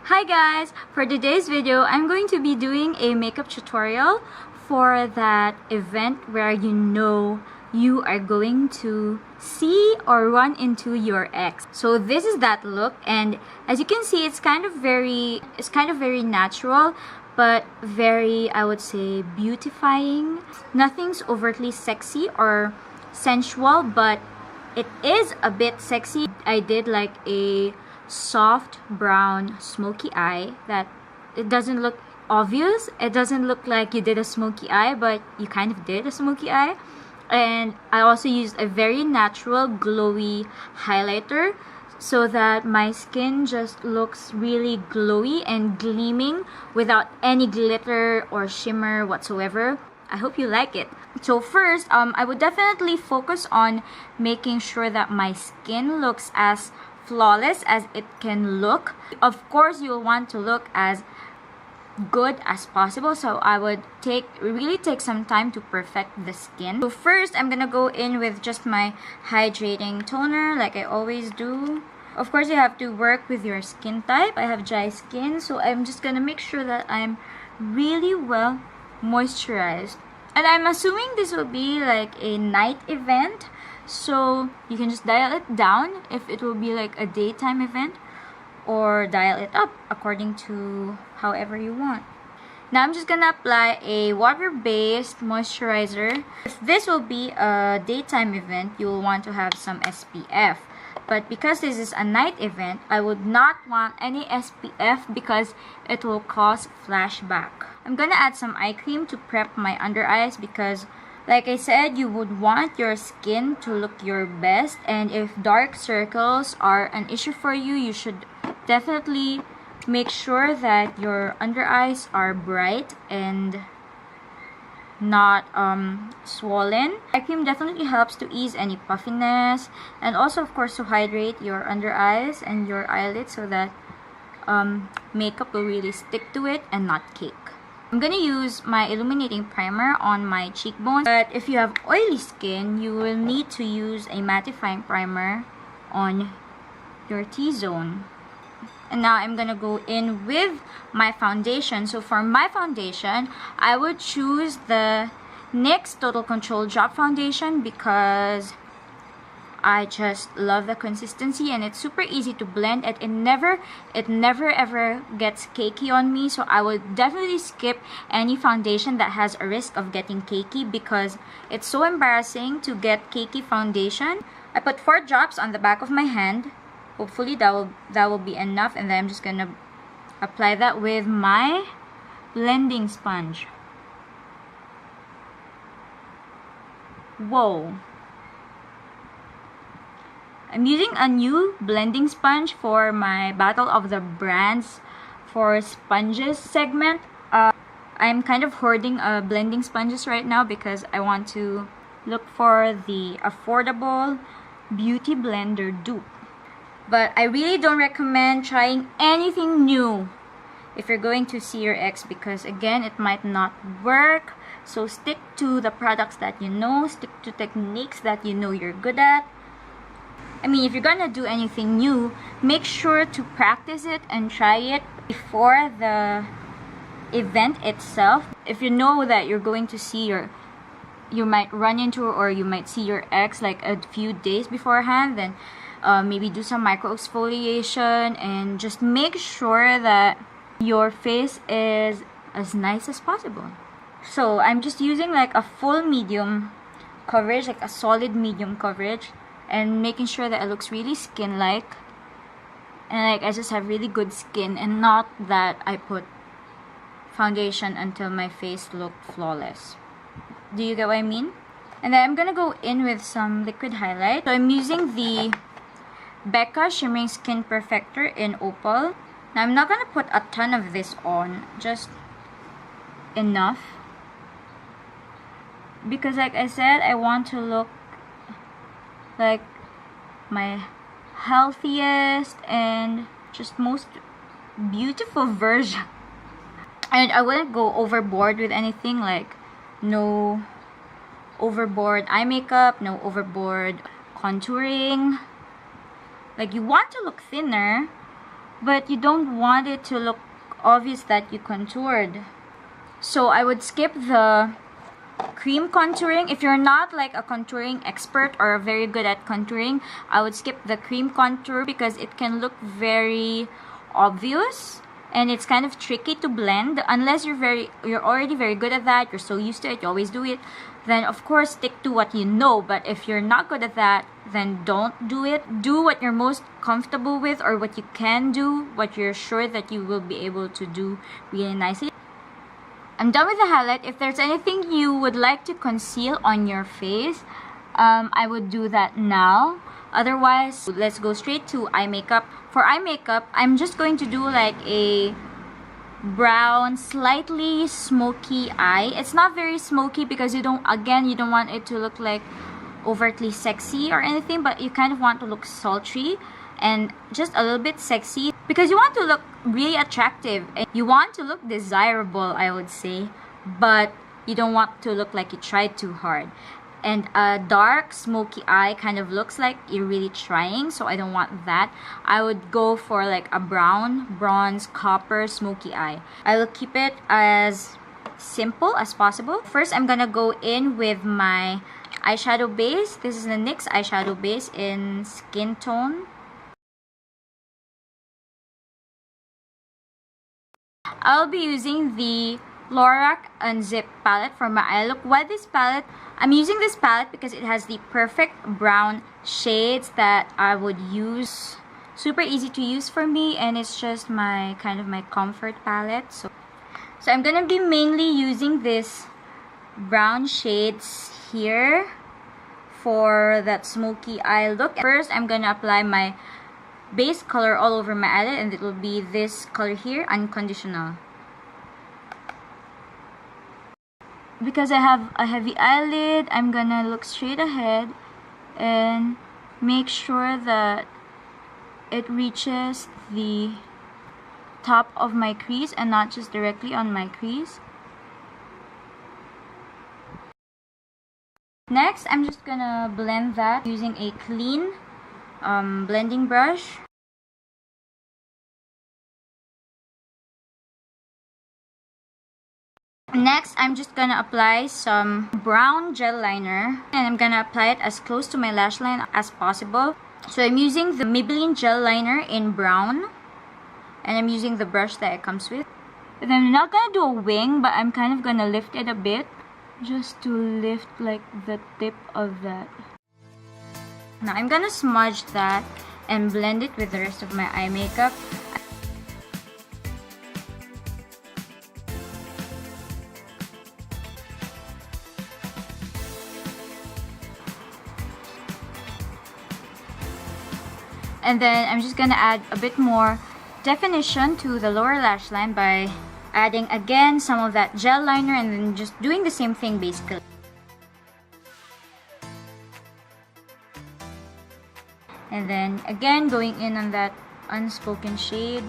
Hi guys! For today's video, I'm going to be doing a makeup tutorial for that event where you are going to see or run into your ex. So this is that look, and as you can see, it's kind of very natural, but very, I would say, beautifying. Nothing's overtly sexy or sensual, but it is a bit sexy. I did like a soft brown smoky eye that it doesn't look obvious. It doesn't look like you did a smoky eye, but you kind of did a smoky eye. And I also used a very natural glowy highlighter so that my skin just looks really glowy and gleaming without any glitter or shimmer whatsoever. I hope you like it. So first, I would definitely focus on making sure that my skin looks as flawless as it can look. Of course, you'll want to look as good as possible, so I would really take some time to perfect the skin. So first, I'm gonna go in with just my hydrating toner like I always do. Of course, you have to work with your skin type. I have dry skin, so I'm just gonna make sure that I'm really well moisturized. And I'm assuming this will be like a night event, so you can just dial it down if it will be like a daytime event, or dial it up according to however you want. Now I'm just gonna apply a water-based moisturizer. If this will be a daytime event, you will want to have some SPF. But because this is a night event, I would not want any SPF because it will cause flashback. I'm gonna add some eye cream to prep my under eyes because, like I said, you would want your skin to look your best, and if dark circles are an issue for you, you should definitely make sure that your under eyes are bright and not swollen. Eye cream definitely helps to ease any puffiness, and also of course to hydrate your under eyes and your eyelids so that makeup will really stick to it and not cake. I'm gonna use my illuminating primer on my cheekbones, but if you have oily skin, you will need to use a mattifying primer on your T-zone. And now I'm gonna go in with my foundation. So for my foundation, I would choose the NYX Total Control Drop Foundation because I just love the consistency and it's super easy to blend, and it never ever gets cakey on me. So I would definitely skip any foundation that has a risk of getting cakey because it's so embarrassing to get cakey foundation. I put 4 drops on the back of my hand. Hopefully that will be enough, and then I'm just gonna apply that with my blending sponge. Whoa. I'm using a new blending sponge for my Battle of the Brands for Sponges segment. I'm kind of hoarding blending sponges right now because I want to look for the affordable beauty blender dupe. But I really don't recommend trying anything new if you're going to see your ex because, again, it might not work. So stick to the products that you know, stick to techniques that you know you're good at. I mean, if you're gonna do anything new, make sure to practice it and try it before the event itself. If you know that you're going to see you might run into or you might see your ex like a few days beforehand, then maybe do some micro exfoliation and just make sure that your face is as nice as possible. So I'm just using like a full medium coverage, like a solid medium coverage, and making sure that it looks really skin-like, and like I just have really good skin and not that I put foundation until my face looked flawless. Do you get what I mean? And then I'm gonna go in with some liquid highlight. So I'm using the Becca Shimmering Skin Perfector in Opal. Now I'm not gonna put a ton of this on, just enough, because like I said, I want to look like my healthiest and just most beautiful version. And I wouldn't go overboard with anything, like no overboard eye makeup, no overboard contouring. Like, you want to look thinner, but you don't want it to look obvious that you contoured. So I would skip the cream contouring. If you're not like a contouring expert or very good at contouring, I would skip the cream contour because it can look very obvious and it's kind of tricky to blend unless you're already very good at that, you're so used to it, you always do it. Then of course stick to what you know. But if you're not good at that, then don't do it. Do what you're most comfortable with, or what you can do, what you're sure that you will be able to do really nicely. I'm done with the highlight. If there's anything you would like to conceal on your face, I would do that now. Otherwise, let's go straight to eye makeup. For eye makeup, I'm just going to do like a brown, slightly smoky eye. It's not very smoky because you don't want it to look like overtly sexy or anything, but you kind of want to look sultry and just a little bit sexy because you want to look really attractive and you want to look desirable, I would say, but you don't want to look like you tried too hard. And a dark smoky eye kind of looks like you're really trying, so I don't want that. I would go for like a brown, bronze, copper smoky eye. I will keep it as simple as possible. First, I'm gonna go in with my eyeshadow base. This is the NYX eyeshadow base in Skin Tone. I'll be using the Lorac Unzipped palette for my eye look. Why this palette? I'm using this palette because it has the perfect brown shades that I would use. Super easy to use for me, and it's just my kind of my comfort palette. So I'm gonna be mainly using this brown shades here for that smoky eye look. First, I'm gonna apply my base color all over my eyelid, and it will be this color here, Unconditional. Because I have a heavy eyelid, I'm gonna look straight ahead and make sure that it reaches the top of my crease and not just directly on my crease. Next, I'm just gonna blend that using a clean blending brush. Next, I'm just gonna apply some brown gel liner, and I'm gonna apply it as close to my lash line as possible. So I'm using the Maybelline gel liner in brown, and I'm using the brush that it comes with. And I'm not gonna do a wing, but I'm kind of gonna lift it a bit, just to lift like the tip of that. Now I'm gonna smudge that and blend it with the rest of my eye makeup. And then I'm just gonna add a bit more definition to the lower lash line by adding again some of that gel liner, and then just doing the same thing basically. And then again going in on that unspoken shade.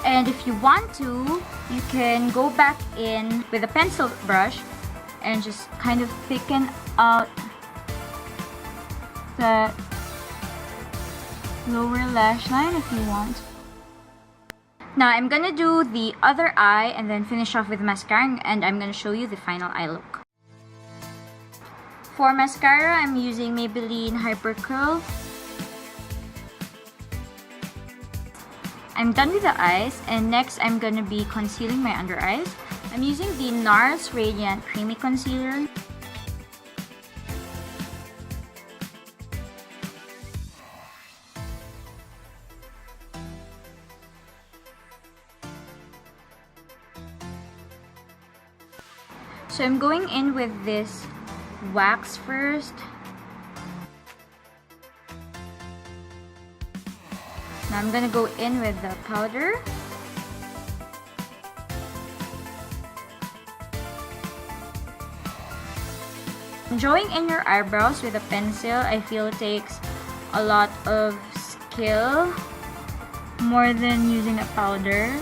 And if you want to, you can go back in with a pencil brush and just kind of thicken out that lower lash line if you want. Now I'm gonna do the other eye and then finish off with mascara, and I'm gonna show you the final eye look. For mascara, I'm using Maybelline Hyper Curl. I'm done with the eyes, and next I'm gonna be concealing my under eyes. I'm using the Nars Radiant Creamy Concealer. So I'm going in with this wax first. Now I'm gonna go in with the powder. Drawing in your eyebrows with a pencil, I feel it takes a lot of skill, more than using a powder.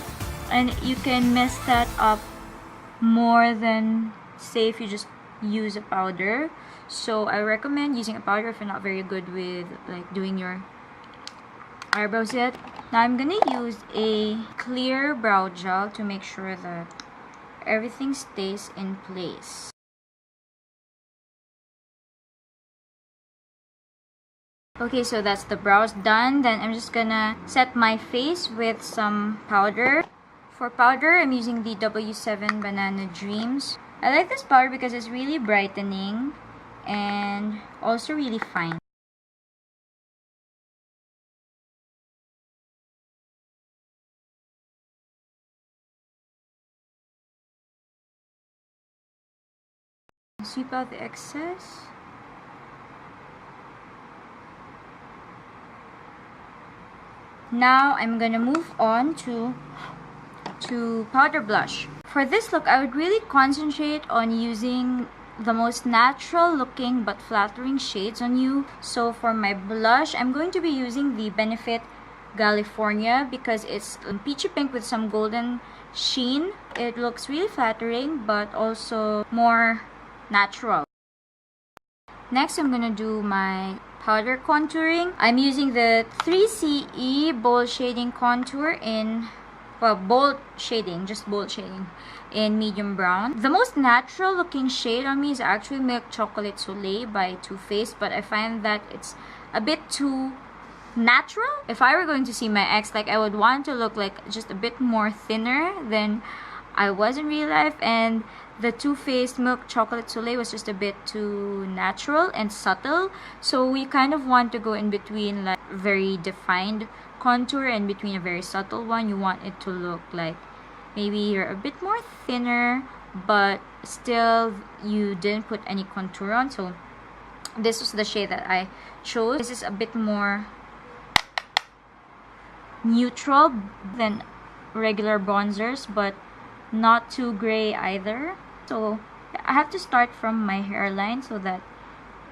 And you can mess that up more than, say, if you just use a powder. So I recommend using a powder if you're not very good with like doing your eyebrows yet. Now I'm gonna use a clear brow gel to make sure that everything stays in place. Okay, so that's the brows done. Then I'm just gonna set my face with some powder. For powder, I'm using the W7 Banana Dreams. I like this powder because it's really brightening and also really fine. Sweep out the excess. Now I'm gonna move on to powder blush. For this look, I would really concentrate on using the most natural looking but flattering shades on you. So for my blush, I'm going to be using the Benefit California because it's peachy pink with some golden sheen. It looks really flattering but also more natural. Next, I'm gonna do my powder contouring. I'm using the 3CE Bold Shading Contour in, well, bold shading, just bold shading in medium brown. The most natural looking shade on me is actually Milk Chocolate Soleil by Too Faced, but I find that it's a bit too natural. If I were going to see my ex, like, I would want to look like just a bit more thinner than I was in real life, and the Too Faced Milk Chocolate Soleil was just a bit too natural and subtle. So we kind of want to go in between, like very defined contour and between a very subtle one. You want it to look like maybe you're a bit more thinner, but still you didn't put any contour on. So this was the shade that I chose. This is a bit more neutral than regular bronzers, but not too gray either. So I have to start from my hairline so that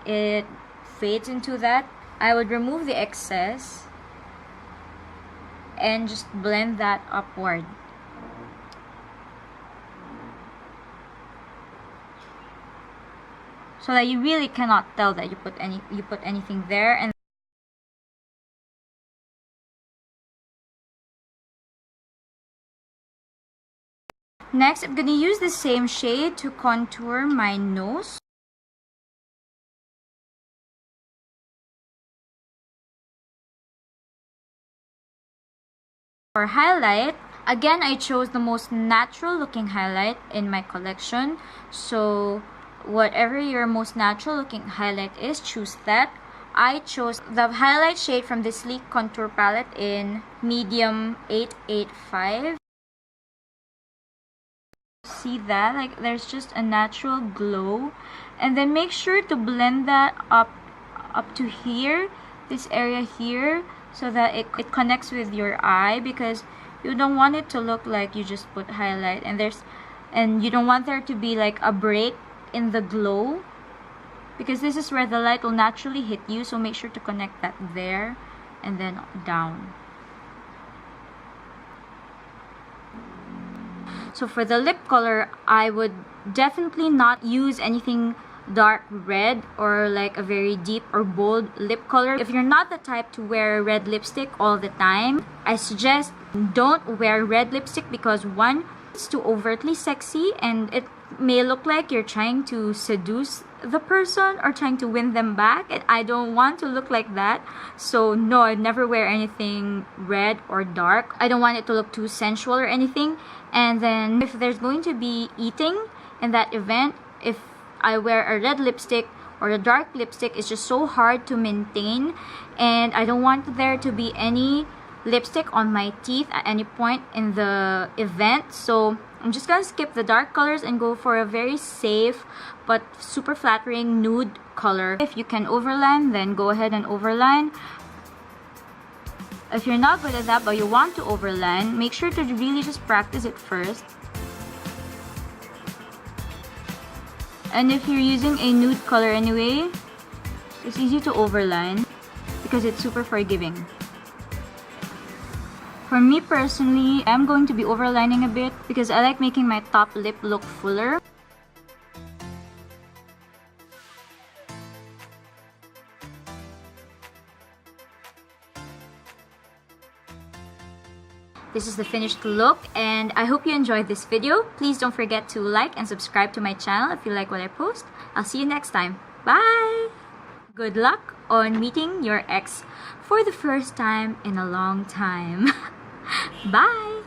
it fades into that. I would remove the excess and just blend that upward. So that you really cannot tell that you put anything there. And next, I'm gonna use the same shade to contour my nose. For highlight, again, I chose the most natural looking highlight in my collection. So whatever your most natural looking highlight is, choose that. I chose the highlight shade from the Sleek Contour Palette in medium 885. See that? Like, there's just a natural glow. And then make sure to blend that up to here, this area here, so that it connects with your eye, because you don't want it to look like you just put highlight and you don't want there to be like a break in the glow, because this is where the light will naturally hit you. So make sure to connect that there and then down. So for the lip color, I would definitely not use anything dark red or like a very deep or bold lip color. If you're not the type to wear red lipstick all the time, I suggest don't wear red lipstick, because one, it's too overtly sexy and it may look like you're trying to seduce the person or trying to win them back, and I don't want to look like that. So no, I'd never wear anything red or dark. I don't want it to look too sensual or anything. And then if there's going to be eating in that event, if I wear a red lipstick or a dark lipstick, it's just so hard to maintain, and I don't want there to be any lipstick on my teeth at any point in the event. So I'm just gonna skip the dark colors and go for a very safe but super flattering nude color. If you can overline, then go ahead and overline. If you're not good at that but you want to overline, make sure to really just practice it first. And if you're using a nude color anyway, it's easy to overline because it's super forgiving. For me personally, I'm going to be overlining a bit because I like making my top lip look fuller. This is the finished look, and I hope you enjoyed this video. Please don't forget to like and subscribe to my channel if you like what I post. I'll see you next time. Bye! Good luck on meeting your ex for the first time in a long time. Bye!